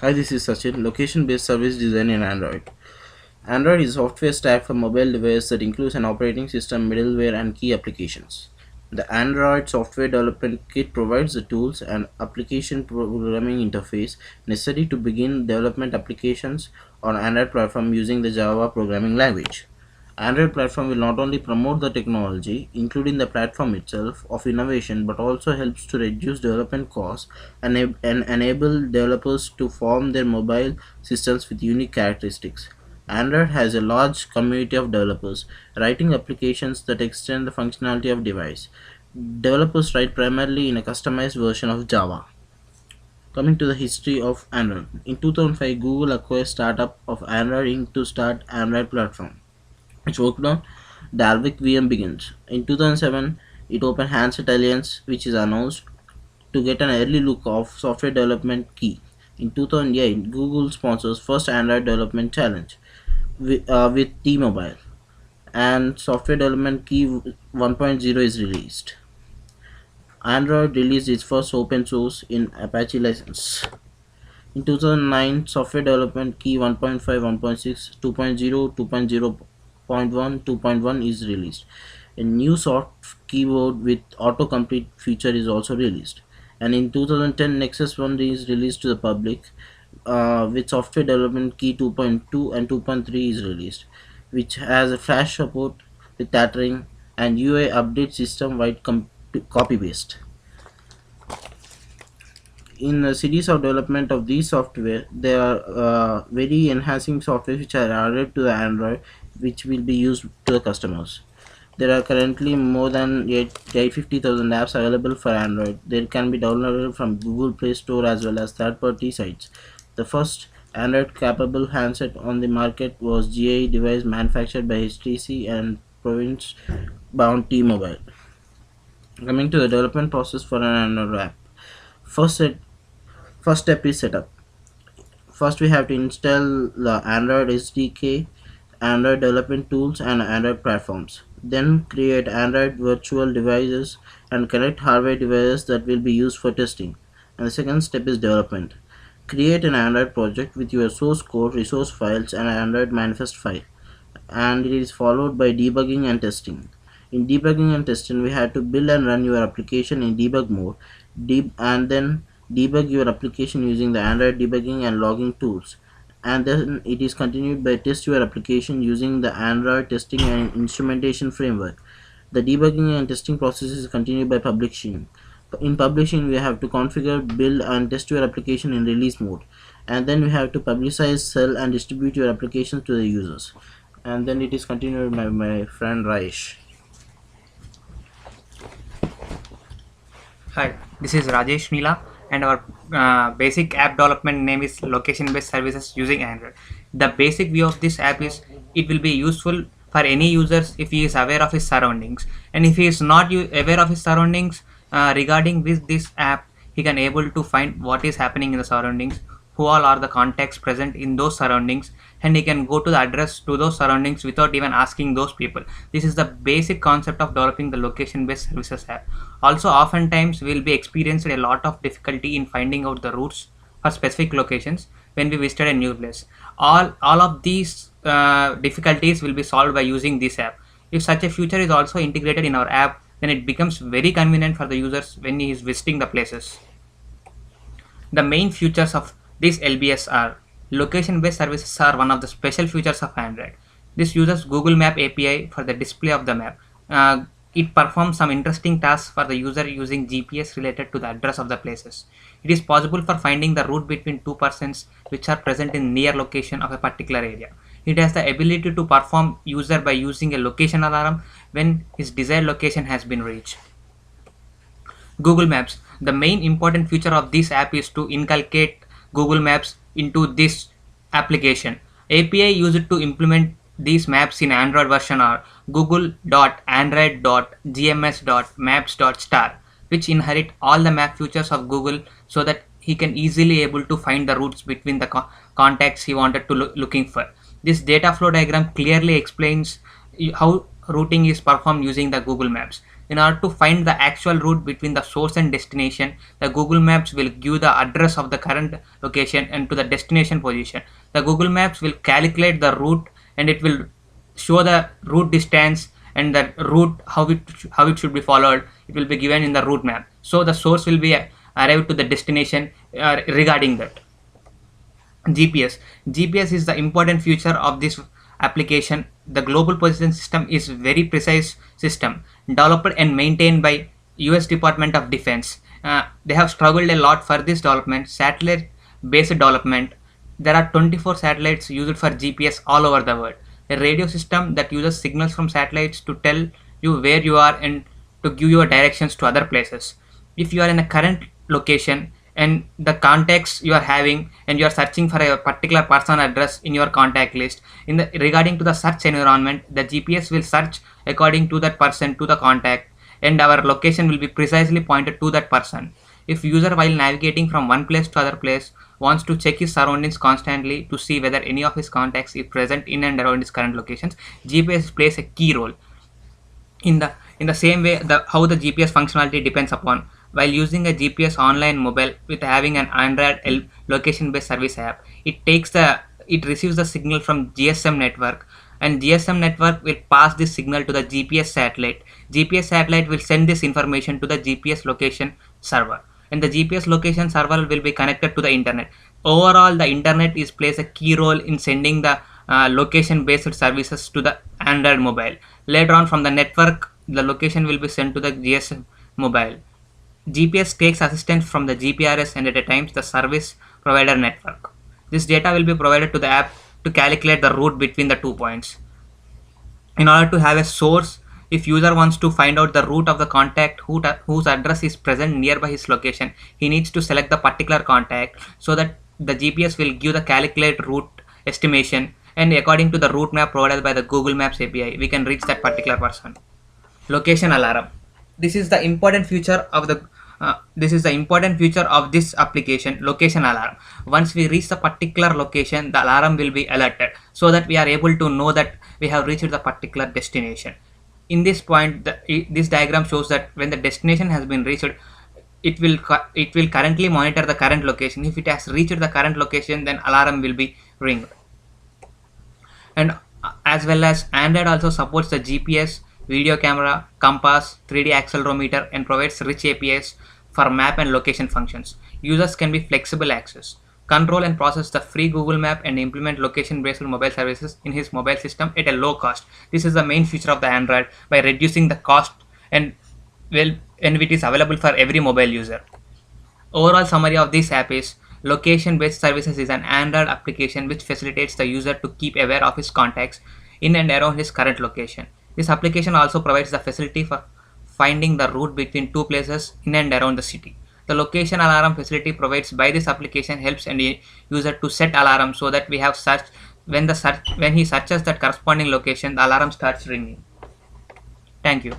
Hi, this is Sachin. Location-based service design in Android. Android is a software stack for mobile device that includes an operating system, middleware, and key applications. The Android Software Development Kit provides the tools and application programming interface necessary to begin development applications on Android platform using the Java programming language. Android platform will not only promote the technology, including the platform itself, of innovation, but also helps to reduce development costs and enable developers to form their mobile systems with unique characteristics. Android has a large community of developers writing applications that extend the functionality of device. Developers write primarily in a customized version of Java. Coming to the history of Android. In 2005, Google acquired startup of Android Inc. to start Android platform, which worked on Dalvik VM begins. In 2007, it opened Handset Alliance, which is announced to get an early look of software development key. In 2008, Google sponsors first Android development challenge with T-Mobile, and software development key 1.0 is released. Android released its first open source in Apache license. In 2009, software development key 1.5, 1.6, 2.0, 2.0.1, 2.1 is released. A new soft keyboard with autocomplete feature is also released. And in 2010, Nexus 1 is released to the public with software development key 2.2 and 2.3 is released, which has a flash support with tethering and UI update system wide copy paste. In the series of development of these software, there are very enhancing software which are added to the Android, which will be used to the customers. There are currently more than 850,000 apps available for Android. They can be downloaded from Google Play Store as well as third-party sites. The first Android-capable handset on the market was GI device manufactured by HTC and province-bound T-Mobile. Coming to the development process for an Android app. First, set, First step is setup. First, we have to install the Android SDK, Android development tools, and Android platforms. Then create Android virtual devices and connect hardware devices that will be used for testing. And the second step is development. Create an Android project with your source code, resource files, and Android manifest file. And it is followed by debugging and testing. In debugging and testing, we have to build and run your application in debug mode, and then debug your application using the Android debugging and logging tools. And then it is continued by test your application using the Android testing and instrumentation framework. The debugging and testing process is continued by publishing. In publishing, we have to configure, build, and test your application in release mode. And then we have to publicize, sell, and distribute your application to the users. And then it is continued by my friend Raish. Hi, this is Rajesh Neela, and our basic app development name is location-based services using Android. The basic view of this app is it will be useful for any users if he is aware of his surroundings, and if he is not aware of his surroundings regarding this app, he can able to find what is happening in the surroundings, who all are the contacts present in those surroundings, and he can go to the address to those surroundings without even asking those people. This is the basic concept of developing the location based services app. Also, oftentimes we'll be experiencing a lot of difficulty in finding out the routes for specific locations when we visited a new place. All of these difficulties will be solved by using this app. If such a feature is also integrated in our app, then it becomes very convenient for the users when he is visiting the places. The main features of this LBS are: location-based services are one of the special features of Android. This uses Google Map API for the display of the map. It performs some interesting tasks for the user using GPS related to the address of the places. It is possible for finding the route between two persons which are present in near location of a particular area. It has the ability to perform user by using a location alarm when his desired location has been reached. Google Maps. The main important feature of this app is to inculcate Google Maps into this application. API used to implement these maps in Android version are google.android.gms.maps.star, which inherit all the map features of Google so that he can easily able to find the routes between the contacts he wanted to looking for. This data flow diagram clearly explains how routing is performed using the Google Maps. In order to find the actual route between the source and destination, the Google Maps will give the address of the current location and to the destination position. The Google Maps will calculate the route and it will show the route distance and the route how it should be followed. It will be given in the route map. So the source will be arrived to the destination regarding that. GPS is the important feature of this application. The global position system is very precise system developed and maintained by US Department of Defense. They have struggled a lot for this development, satellite based development. There are 24 satellites used for GPS all over the world. A radio system that uses signals from satellites to tell you where you are and to give you directions to other places. If you are in a current location and the contacts you are having and you are searching for a particular person address in your contact list, in the regarding to the search environment, the GPS will search according to that person to the contact, and our location will be precisely pointed to that person. If user while navigating from one place to other place wants to check his surroundings constantly to see whether any of his contacts is present in and around his current locations, GPS plays a key role. In the same way, how the GPS functionality depends upon while using a GPS online mobile with having an Android location based service app, it receives the signal from GSM network, and GSM network will pass this signal to the GPS satellite. GPS satellite will send this information to the GPS location server, and the GPS location server will be connected to the internet. Overall, the internet plays a key role in sending the location based services to the Android mobile. Later on, from the network, the location will be sent to the GSM mobile. GPS takes assistance from the GPRS and at a times the service provider network. This data will be provided to the app to calculate the route between the 2 points. In order to have a source, if user wants to find out the route of the contact whose address is present nearby his location, he needs to select the particular contact so that the GPS will give the calculate route estimation, and according to the route map provided by the Google Maps API, we can reach that particular person. Location alarm. This is the important feature of this application, location alarm. Once we reach the particular location, the alarm will be alerted so that we are able to know that we have reached the particular destination. In this point, this diagram shows that when the destination has been reached, it will currently monitor the current location. If it has reached the current location, then alarm will be ringed. And as well as Android also supports the GPS, video camera, compass, 3D accelerometer, and provides rich APIs for map and location functions. Users can be flexible access, control and process the free Google Map and implement location-based mobile services in his mobile system at a low cost. This is the main feature of the Android by reducing the cost and it is available for every mobile user. Overall summary of this app is location-based services is an Android application which facilitates the user to keep aware of his contacts in and around his current location. This application also provides the facility for finding the route between two places in and around the city. The location alarm facility provided by this application helps any user to set alarm so that we have when he searches that corresponding location, the alarm starts ringing. Thank you.